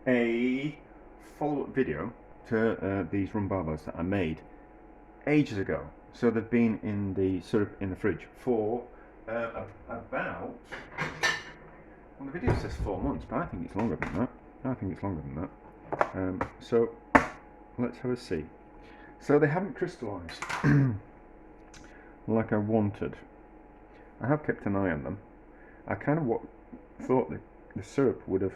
a follow-up video to these Rum Babas that I made ages ago. So they've been in the syrup in the fridge for about, well, the video says 4 months, but I think it's longer than that. So let's have a see. So they haven't crystallised like I wanted. I have kept an eye on them. I kind of thought the syrup would have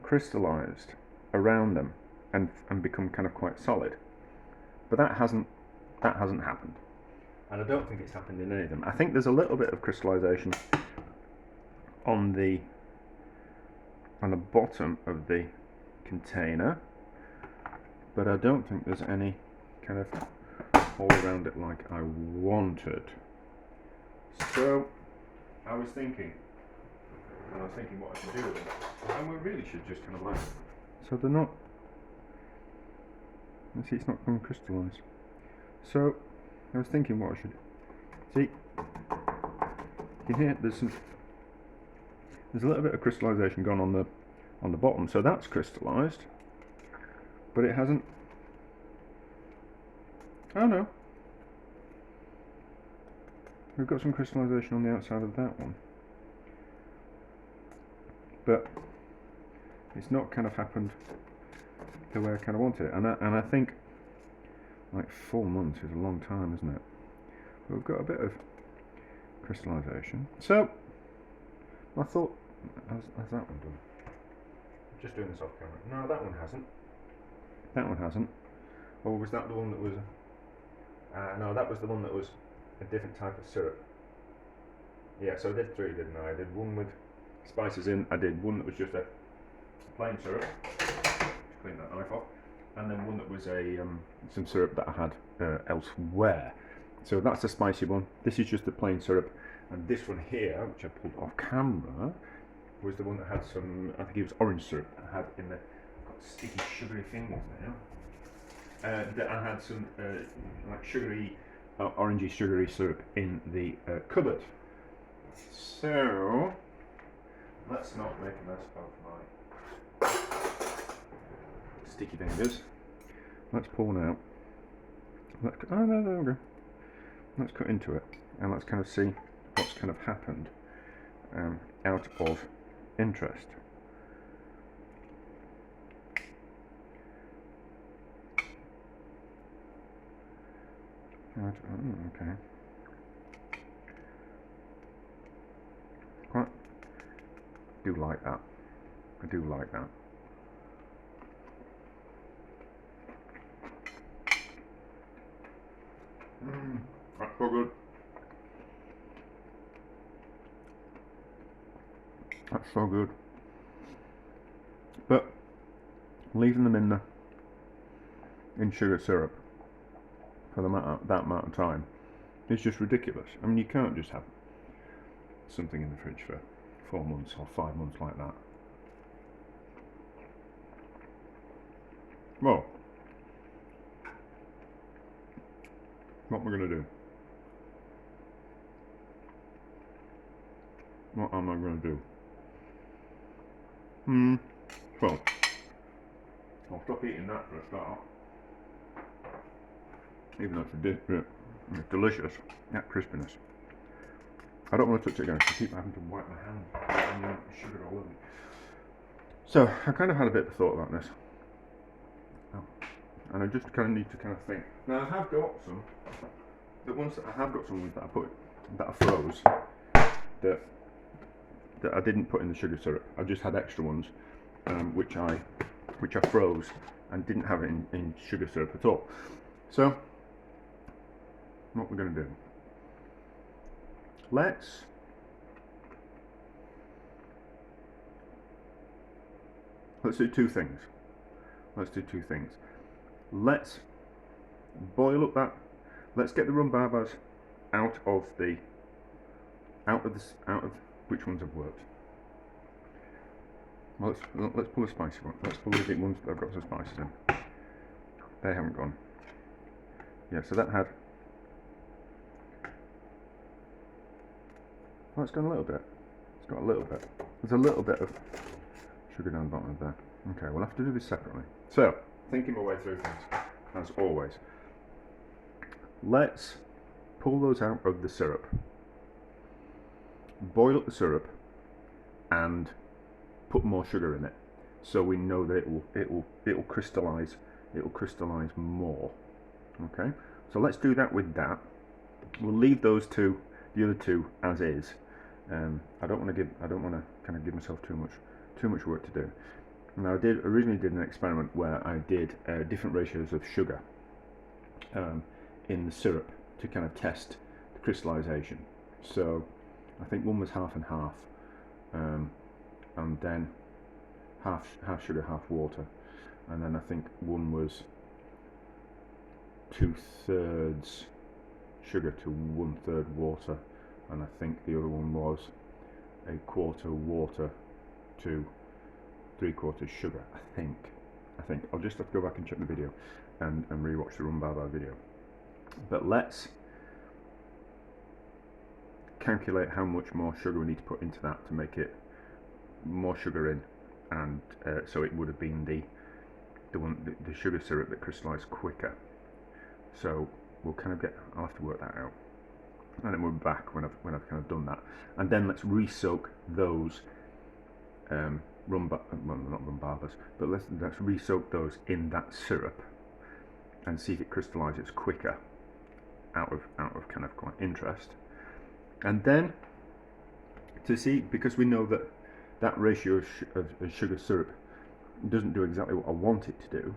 crystallised around them and become kind of quite solid, but that hasn't happened, and I don't think it's happened in any of them. I think there's a little bit of crystallisation on the bottom of the container, but I don't think there's any kind of all around it like I wanted. So I was thinking what I should do with them, and we really should just kind of like, so they're not, you see it's not going to crystallise. So I was thinking what I should see. You hear there's a little bit of crystallisation gone on the bottom, so that's crystallised, but it hasn't. Oh no, we've got some crystallisation on the outside of that one, but it's not kind of happened the way I kind of wanted it, and I think like 4 months is a long time, isn't it? But we've got a bit of crystallisation. So I thought, how's that one done? Just doing this off camera. No, that one hasn't. That one hasn't. Or was that the one that was? No, that was the one that was a different type of syrup. Yeah, so I did 3, didn't I? I did one with spices in. I did one that was just a plain syrup. Clean that knife off. And then one that was some syrup that I had elsewhere. So that's the spicy one. This is just the plain syrup, and this one here, which I pulled off camera, was the one that had some, I think it was orange syrup that I had in the, I've got sticky sugary fingers now. That I had some like sugary, orangey sugary syrup in the cupboard. So let's not make a mess of my sticky fingers. Let's pour one out. Oh no, there we go. Let's cut into it and let's kind of see what's kind of happened out of interest. Okay. Quite do like that. I do like that. That's so good. That's so good. But leaving them in sugar syrup for that amount of time is just ridiculous. I mean, you can't just have something in the fridge for 4 months or 5 months like that. Well, what am I going to do? What am I going to do? Well, I'll stop eating that for a start. Even though it's delicious, that crispiness. I don't want to touch it again, I keep having to wipe my hand and sugar all over me. So I kind of had a bit of thought about this. And I just kind of need to kind of think. Now I have got some, the ones that I have got some that I froze, that I didn't put in the sugar syrup. I just had extra ones, which I froze and didn't have it in sugar syrup at all. So what we're going to do? Let's do 2 things. Let's boil up that. Let's get the Rum Babas out of which ones have worked. Well, let's pull the spicy one. Let's pull the big ones that I've got some spices in. They haven't gone. Yeah, so that had. Oh, it's gone a little bit. It's got a little bit. There's a little bit of sugar down the bottom of there. Okay, we'll have to do this separately. So, thinking my way through things, as always. Let's pull those out of the syrup. Boil up the syrup and put more sugar in it, so we know that it'll crystallize. It'll crystallize more. Okay, so let's do that with that. We'll leave those two, the other two, as is. I don't want to kind of give myself too much work to do. Now, I originally did an experiment where I did different ratios of sugar in the syrup to kind of test the crystallization. So I think one was half and half, and then half sugar, half water, and then I think one was 2/3 sugar to 1/3 water, and I think the other one was 1/4 water to 3/4 sugar. I think I'll just have to go back and check the video and rewatch the Rum Baba video. But let's calculate how much more sugar we need to put into that to make it more sugar in, and so it would have been the sugar syrup that crystallized quicker. So we'll kind of I'll have to work that out, and then we'll be back when I've kind of done that, and then let's re-soak those well, not Rum Babas, but let's re-soak those in that syrup and see if it crystallizes quicker out of kind of quite interest. And then to see, because we know that that ratio of sugar syrup doesn't do exactly what I want it to do,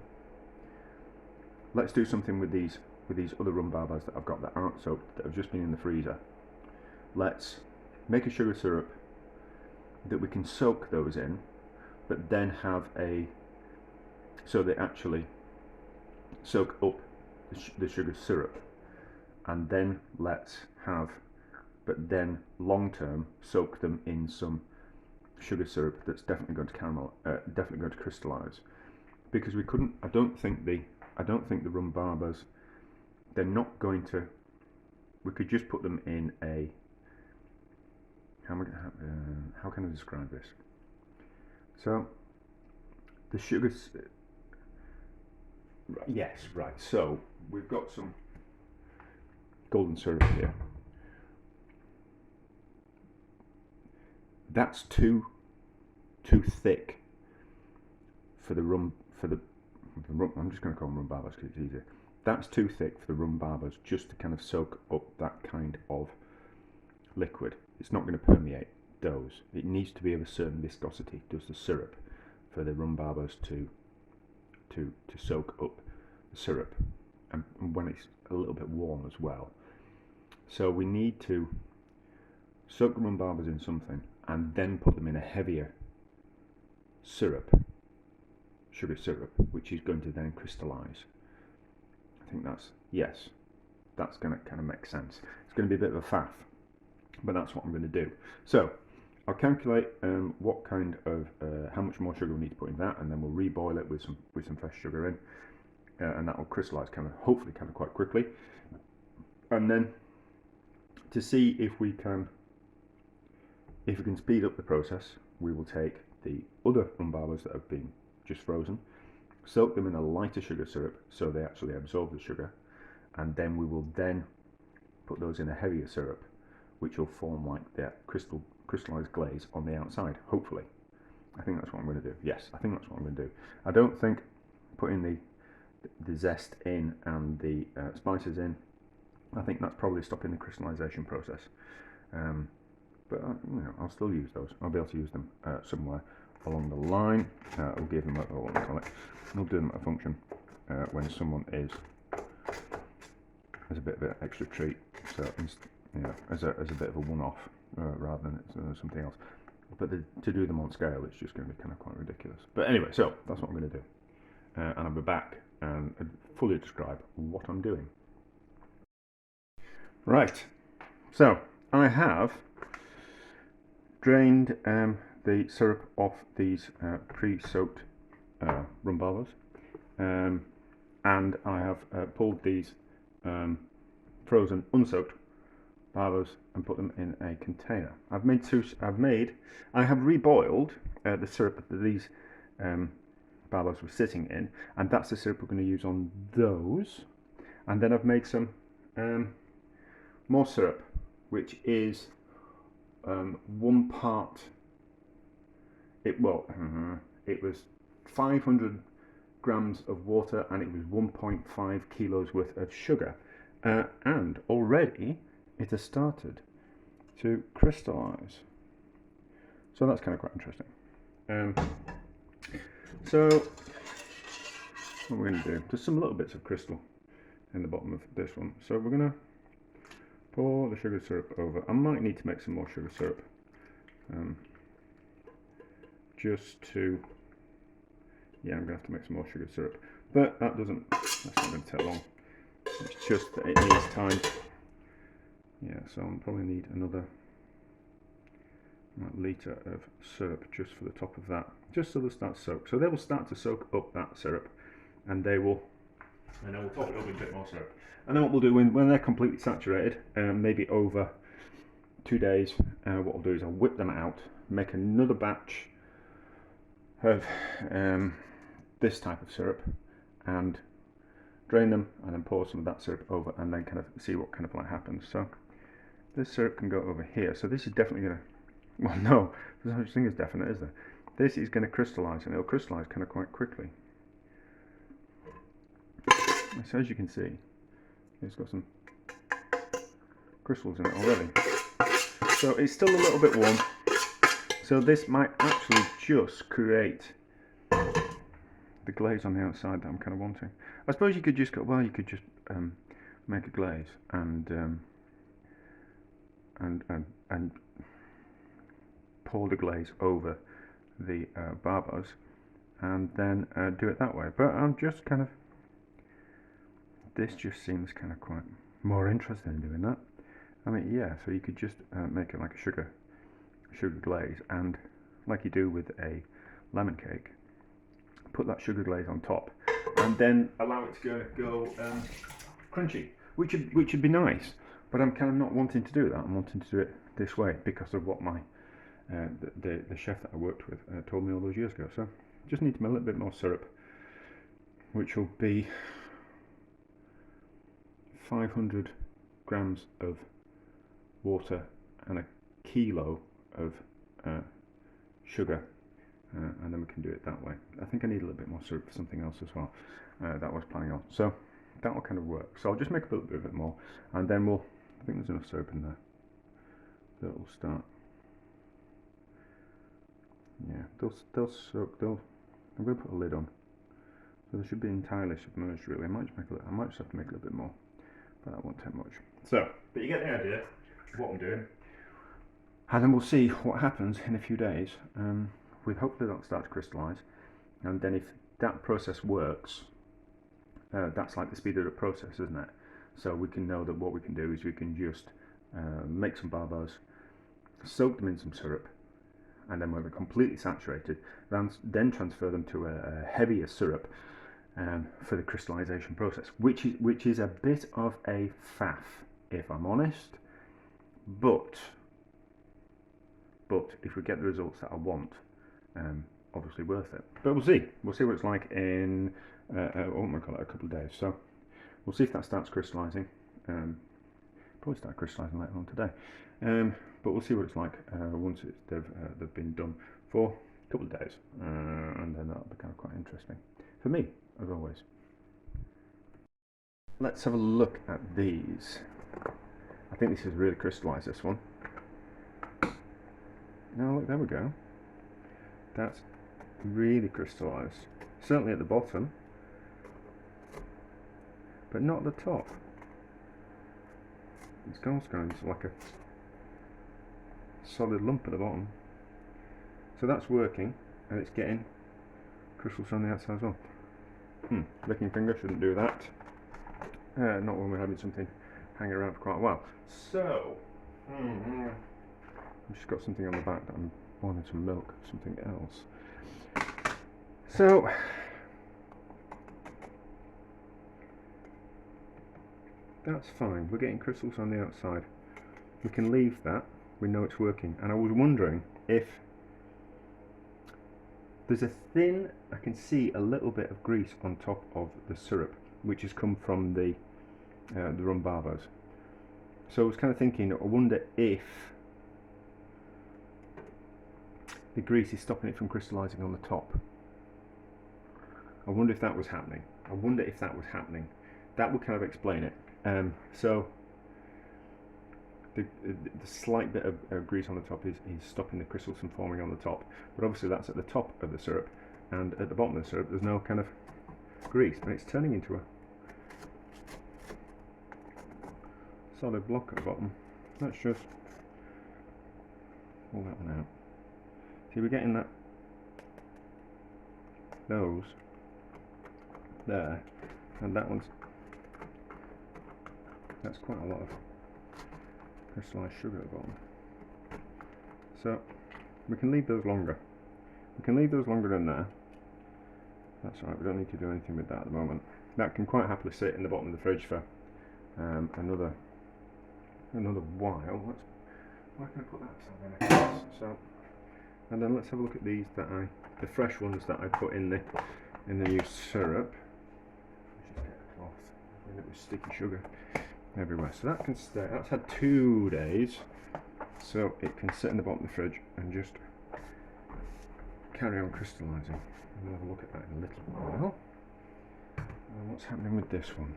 let's do something with these other Rum Babas that I've got that aren't soaked, that have just been in the freezer. Let's make a sugar syrup that we can soak those in, but then have so they actually soak up the sugar syrup, and then but then long term soak them in some sugar syrup that's definitely going to definitely going to crystallize. Because we couldn't, I don't think the Rum Babas, they're not going to. We could just put them in a. How can I describe this? So the sugars. Yes, right. So we've got some golden syrup here. That's too thick for the rum. I'm just going to call them Rum Babas because it's easier. That's too thick for the Rum Babas just to kind of soak up that kind of liquid. It's not going to permeate those. It needs to be of a certain viscosity, does the syrup, for the Rum Babas to soak up the syrup, and when it's a little bit warm as well. So we need to soak the Rum Babas in something and then put them in a heavier syrup, sugar syrup, which is going to then crystallize. I think that's going to kind of make sense. It's going to be a bit of a faff, but that's what I'm going to do. So I'll calculate what kind of how much more sugar we need to put in that, and then we'll reboil it with some fresh sugar in, and that will crystallize hopefully quite quickly. And then to see if we can speed up the process, we will take the other Rum Babas that have been just frozen, soak them in a lighter sugar syrup so they actually absorb the sugar, and then we will put those in a heavier syrup, which will form like the crystallized glaze on the outside, hopefully. I think that's what I'm going to do. Yes, I think that's what I'm going to do. I don't think putting the zest in and the spices in, I think that's probably stopping the crystallization process. But I'll still use those. I'll be able to use them somewhere along the line. I'll give them I'll do them a function when someone is as a bit of an extra treat. So as a bit of a one-off rather than something else. But to do them on scale, it's just going to be kind of quite ridiculous. But anyway, so that's what I'm going to do, and I'll be back and fully describe what I'm doing. Right. So I have drained the syrup off these pre-soaked Rum Babas, and I have pulled these frozen unsoaked barbers and put them in a container. I have reboiled the syrup that these barbers were sitting in, and that's the syrup we're going to use on those. And then I've made some more syrup, which is 1 part. It was 500 grams of water, and it was 1.5 kilos worth of sugar, and already it has started to crystallize. So that's kind of quite interesting. So what we're going to do, there's some little bits of crystal in the bottom of this one, so we're going to pour the sugar syrup over. I might need to make some more sugar syrup, just to, yeah, I'm going to have to make some more sugar syrup, but that's not going to take long. It's just that it needs time. Yeah, so I'll probably need another litre of syrup just for the top of that, just so they'll start to soak. So they will start to soak up that syrup, and then we'll top it up with a bit more syrup. And then what we'll do when they're completely saturated, maybe over 2 days, what we'll do is I'll whip them out, make another batch of this type of syrup, and drain them, and then pour some of that syrup over, and then kind of see what kind of like happens. So this syrup can go over here. So this is definitely going to, well, no, there's no such thing as definite, is there? This is going to crystallize, and it'll crystallize kind of quite quickly. So as you can see, it's got some crystals in it already. So it's still a little bit warm. So this might actually just create the glaze on the outside that I'm kind of wanting. I suppose you could just go, well, you could just make a glaze and pour the glaze over the barbers, and then do it that way. But I'm just kind of, this just seems kind of quite more interested in doing that. I mean, yeah, so you could just make it like a sugar glaze, and like you do with a lemon cake, put that sugar glaze on top, and then allow it to go crunchy, which would be nice. But I'm kind of not wanting to do that. I'm wanting to do it this way because of what my the chef that I worked with told me all those years ago. So just need to make a little bit more syrup, which will be 500 grams of water and a kilo of sugar, and then we can do it that way. I think I need a little bit more syrup for something else as well that I was planning on, so that will kind of work. So I'll just make a little bit of it more, and then I think there's enough syrup in there that will start. Yeah, they'll soak. I'm going to put a lid on, so they should be entirely submerged. Really, I might just have to make a little bit more, but that won't take much. So, but you get the idea of what I'm doing, and then we'll see what happens in a few days. With hopefully that'll start to crystallise, and then if that process works, that's like the speed of the process, isn't it? So we can know that what we can do is we can just make some barbers, soak them in some syrup, and then when they're completely saturated, then transfer them to a heavier syrup for the crystallization process, which is a bit of a faff, if I'm honest, but if we get the results that I want, obviously worth it. But we'll see what it's like in a couple of days. So we'll see if that starts crystallizing. Probably start crystallizing later on today, but we'll see what it's like once they've been done for a couple of days, and then that'll be kind of quite interesting for me, as always. Let's have a look at these. I think this is really crystallized, this one. Now look, there we go. That's really crystallized. Certainly at the bottom, but not at the top. It's going like a solid lump at the bottom. So that's working, and it's getting crystals on the outside as well. Licking finger shouldn't do that. Not when we're having something hanging around for quite a while. So, I've just got something on the back that I'm wanting to milk, something else. So, that's fine. We're getting crystals on the outside. we can leave that. We know it's working. And I was wondering if there's a thin, I can see a little bit of grease on top of the syrup, which has come from the Rum Babas. So I was kind of thinking, I wonder if the grease is stopping it from crystallising on the top. I wonder if that was happening. That would kind of explain it. So the slight bit of grease on the top is stopping the crystals from forming on the top. But obviously that's at the top of the syrup, and at the bottom of the syrup there's no kind of grease, but it's turning into a solid block at the bottom. Let's just pull that one out. See, we're getting those there, and that's quite a lot of crystallised sugar at the bottom. So we can leave those longer. We can leave those longer than there. That's all right. We don't need to do anything with that at the moment. That can quite happily sit in the bottom of the fridge for another while. Why can I put that somewhere? So, and then let's have a look at these the fresh ones that I put in the new syrup. Let's just get a cloth. And it was sticky sugar everywhere. So that can stay. That's had 2 days, so it can sit in the bottom of the fridge and just carry on crystallising. We'll have a look at that in a little while. And what's happening with this one?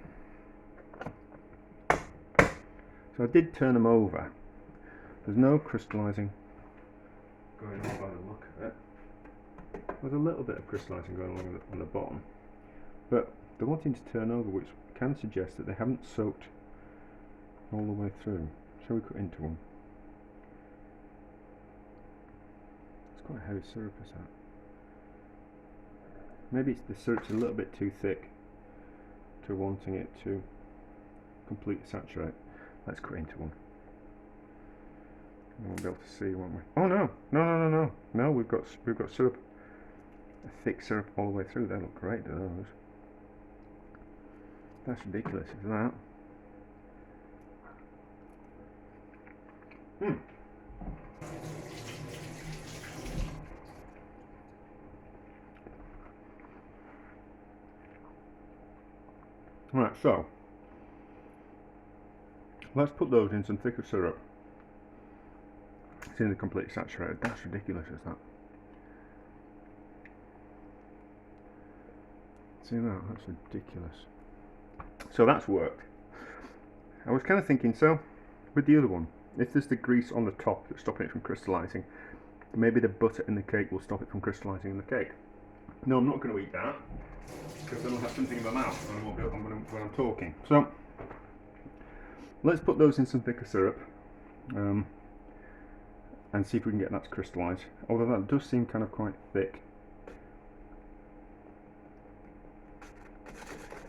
So I did turn them over. There's no crystallising going on by the look of it. There's a little bit of crystallising going on the bottom, but they're wanting to turn over, which can suggest that they haven't soaked all the way through. Shall we cut into one? It's quite a heavy syrup, is that? Maybe the syrup's a little bit too thick to wanting it to completely saturate. Let's cut into one. We'll be able to see, won't we? Oh no! We've got syrup, a thick syrup all the way through. They look great, do those? That's ridiculous, isn't that? Right, so let's put those in some thicker syrup. It's in the completely saturated. That's ridiculous, is that? See that? That's ridiculous. So that's worked. I was kind of thinking, so with the other one, if there's the grease on the top that's stopping it from crystallising, maybe the butter in the cake will stop it from crystallising in the cake. No, I'm not going to eat that, because then I'll have something in my mouth and I won't be able to when I'm talking. So let's put those in some thicker syrup and see if we can get that to crystallise. Although that does seem kind of quite thick.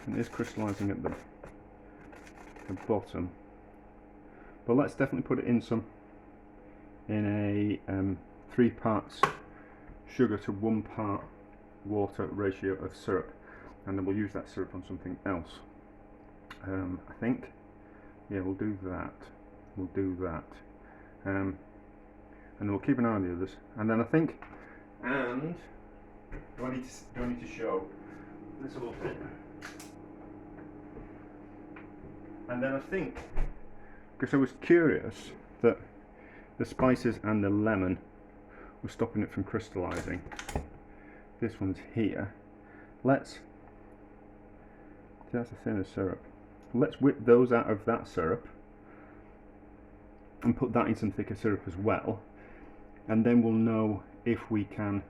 And it is crystallising at the bottom. But let's definitely put it in a 3 parts sugar to 1 part water ratio of syrup, and then we'll use that syrup on something else. I think, yeah, we'll do that. And then we'll keep an eye on the others. And then I think, and do I need to show this a little bit? And then I think, because I was curious that the spices and the lemon were stopping it from crystallising. This one's here. See, that's a thinner syrup. Let's whip those out of that syrup and put that in some thicker syrup as well, and then we'll know if we can,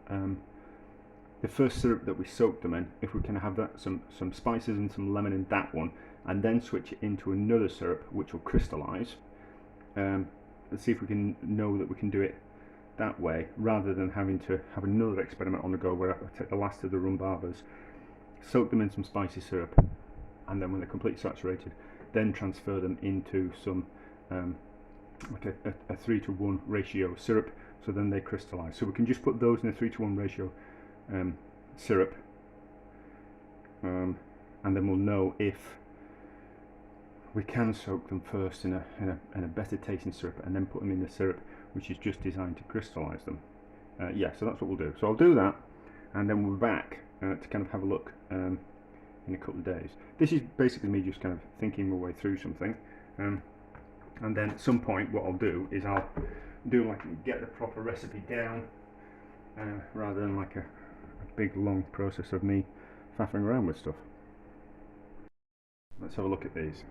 the first syrup that we soaked them in, if we can have that some spices and some lemon in that one, and then switch it into another syrup which will crystallise. Let's see if we can know that we can do it that way, rather than having to have another experiment on the go where I take the last of the Rum Babas, soak them in some spicy syrup, and then when they're completely saturated, then transfer them into some like a 3-to-1 ratio syrup, so then they crystallise. So we can just put those in a 3-to-1 ratio syrup, and then we'll know if we can soak them first in a better tasting syrup and then put them in the syrup which is just designed to crystallise them. Yeah, so that's what we'll do. So I'll do that, and then we're back to kind of have a look in a couple of days. This is basically me just kind of thinking my way through something, and then at some point what I'll do is I'll do like get the proper recipe down, rather than like a big long process of me faffing around with stuff. Let's have a look at these.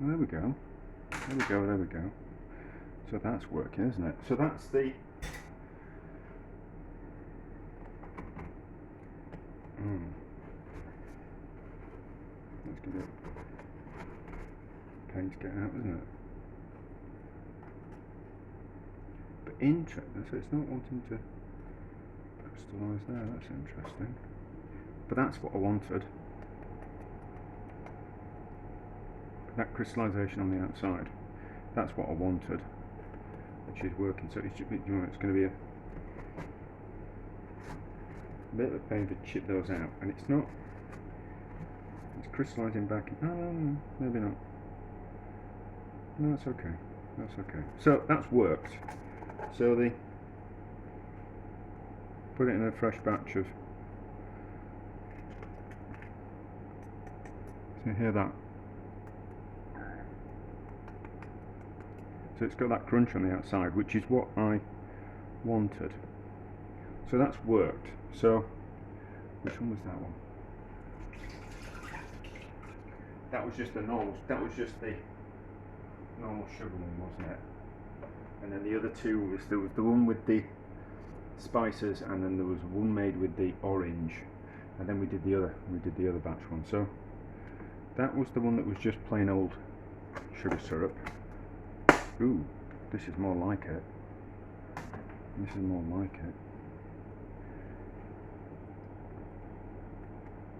Well, there we go. There we go, there we go. So that's working, isn't it? So that's the let's give it pain to get out, isn't it? But interesting, so it's not wanting to crystallise there, that's interesting. But that's what I wanted. That crystallisation on the outside, that's what I wanted, which is working. So it's, you know, it's going to be a bit of a pain to chip those out, and it's not. It's crystallising back. Oh, maybe not. No, that's okay. That's okay. So that's worked. So they put it in a fresh batch of. So you hear that? So it's got that crunch on the outside, which is what I wanted. So that's worked. So which one was that one? That was just the normal. That was just the normal sugar one, wasn't it? And then the other two was there was the one with the spices, and then there was one made with the orange, and then we did the other batch one. So that was the one that was just plain old sugar syrup. Ooh, this is more like it. This is more like it.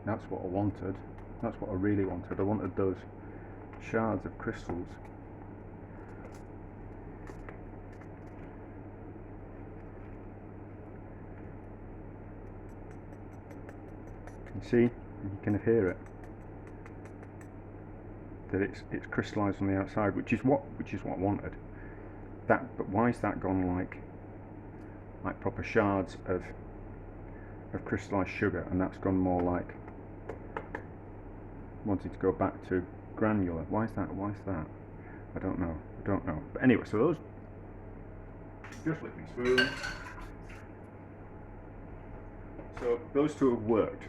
That's what I wanted. That's what I really wanted. I wanted those shards of crystals. You see, you can hear it. That it's crystallised on the outside, which is what I wanted. That, but why is that gone like proper shards of crystallised sugar, and that's gone more like wanted to go back to granular? Why is that? Why is that? I don't know. I don't know. But anyway, so those just flipping spoon. So those two have worked.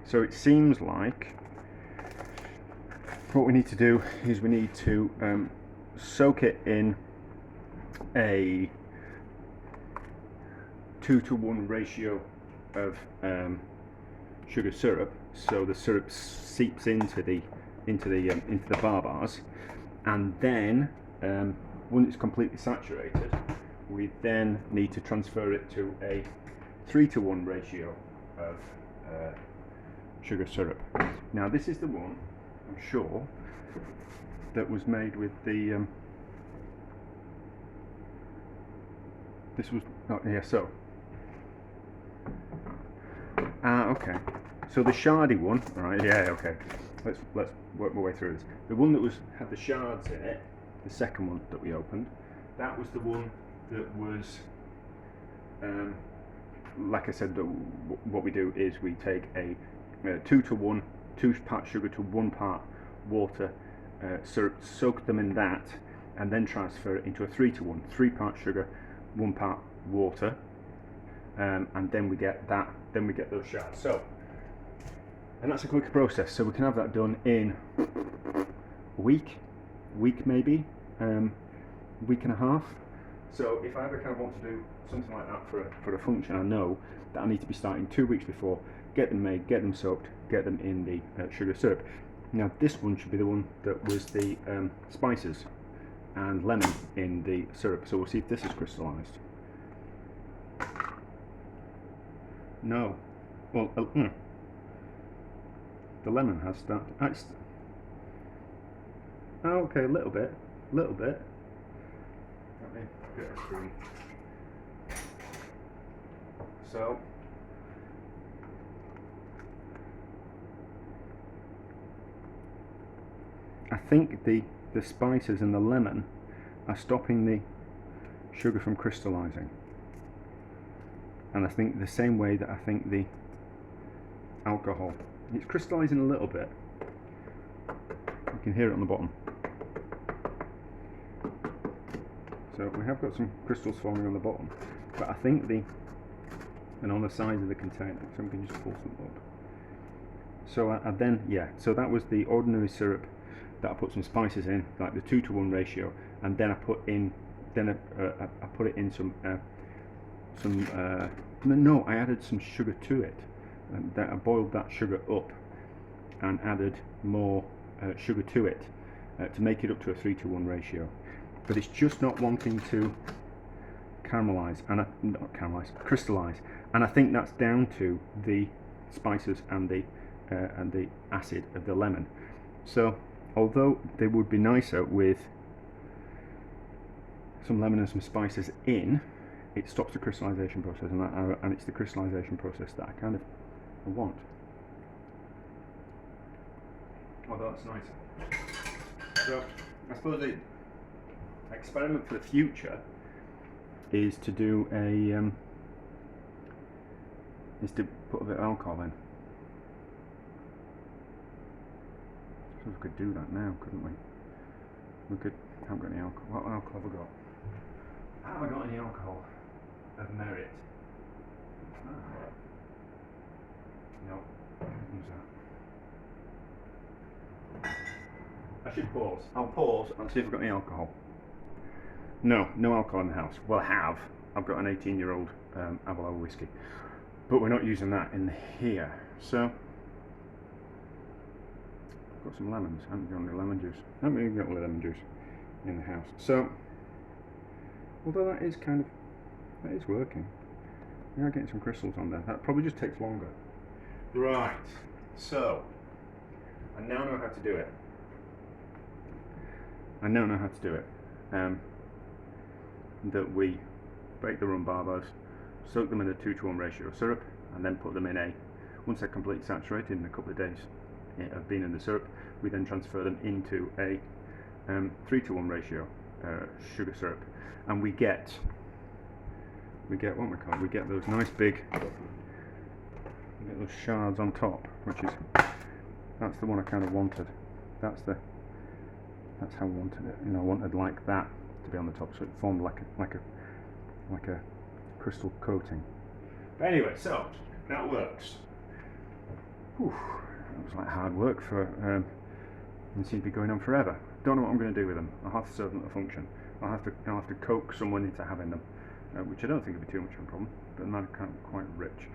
So it seems like what we need to do is we need to soak it in a 2-to-1 ratio of sugar syrup, so the syrup seeps into the bar bars, and then when it's completely saturated, we then need to transfer it to a 3-to-1 ratio of sugar syrup. Now this is the one, I'm sure, that was made with the this was yeah, so okay, so the shardy one, right? Yeah, okay, let's work my way through this. The one that had the shards in it, the second one that we opened, that was the one that was like I said, what we do is we take a 2-to-1, 2 parts sugar to 1 part water syrup, soak them in that, and then transfer it into a 3-to-1, 3 parts sugar, 1 part water, and then we get that. Then we get those shards. So, and that's a quicker process. So we can have that done in a week maybe, week and a half. So if I ever kind of want to do something like that for a function, I know that I need to be starting 2 weeks before, get them made, get them soaked, get them in the sugar syrup. Now this one should be the one that was the spices and lemon in the syrup. So we'll see if this is crystallised. No. Well, the lemon has started. Okay, a little bit. Let me get a screen. So I think the spices and the lemon are stopping the sugar from crystallizing, and I think the same way that I think the alcohol, it's crystallizing a little bit. You can hear it on the bottom. So we have got some crystals forming on the bottom, but I think and on the sides of the container, so we can just pull some up. So I then, yeah, so that was the ordinary syrup that I put some spices in, like the 2-to-1 ratio, and then I put in, I put it in no, I added some sugar to it, and then I boiled that sugar up and added more sugar to it to make it up to a 3-to-1 ratio. But it's just not wanting to caramelize, and not caramelize, crystallize, and I think that's down to the spices and the acid of the lemon. So although they would be nicer with some lemon and some spices in, it stops the crystallization process, and it's the crystallization process that I kind of want. Although that's nice. So I suppose the experiment for the future is to do is to put a bit of alcohol in. So we could do that now, couldn't we? We could. Haven't got any alcohol. What alcohol have we got? Have I got any alcohol of merit? No. Who's that? I should pause. I'll pause and see if I've got any alcohol. No alcohol in the house. Well, I have. I've got an 18-year-old Avalon whiskey, but we're not using that in here. So I've got some lemons. I haven't got any lemon juice. I haven't even got any lemon juice in the house. So although that is working, we are getting some crystals on there. That probably just takes longer. Right. So I now know how to do it. That we bake the rum barbas, soak them in a 2-to-1 ratio of syrup, and then put them in once they're completely saturated in a couple of days of being in the syrup, we then transfer them into a 3-to-1 ratio sugar syrup, and we get what we call, we get those nice big, we get those shards on top, that's the one I kind of wanted. That's how I wanted it. I wanted like that to be on the top, so it formed like a crystal coating. But anyway, so that works. Whew, that was like hard work for and seems to be going on forever. Don't know what I'm going to do with them. I'll have to serve them a function. I'll have to coax someone into having them, which I don't think would be too much of a problem. But they're kind of quite rich.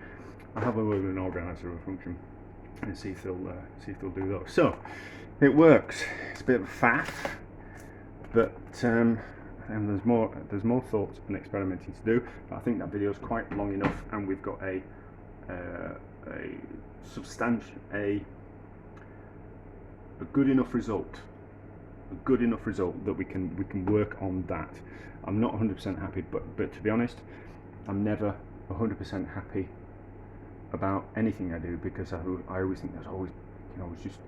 I'll have a word with an organizer of a function and see if they'll do those. So it works. It's a bit of a faff, but and there's more thoughts and experimenting to do. But I think that video is quite long enough, and we've got a good enough result. A good enough result that we can work on that. I'm not 100% happy, but to be honest, I'm never 100% happy about anything I do, because I always think there's always, you can always just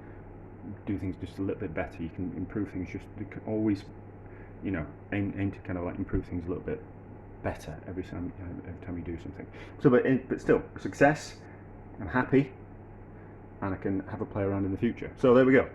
do things just a little bit better. You can improve things, you can always, aim to kind of like improve things a little bit better every time you do something. So, but still, success. I'm happy, and I can have a play around in the future. So there we go.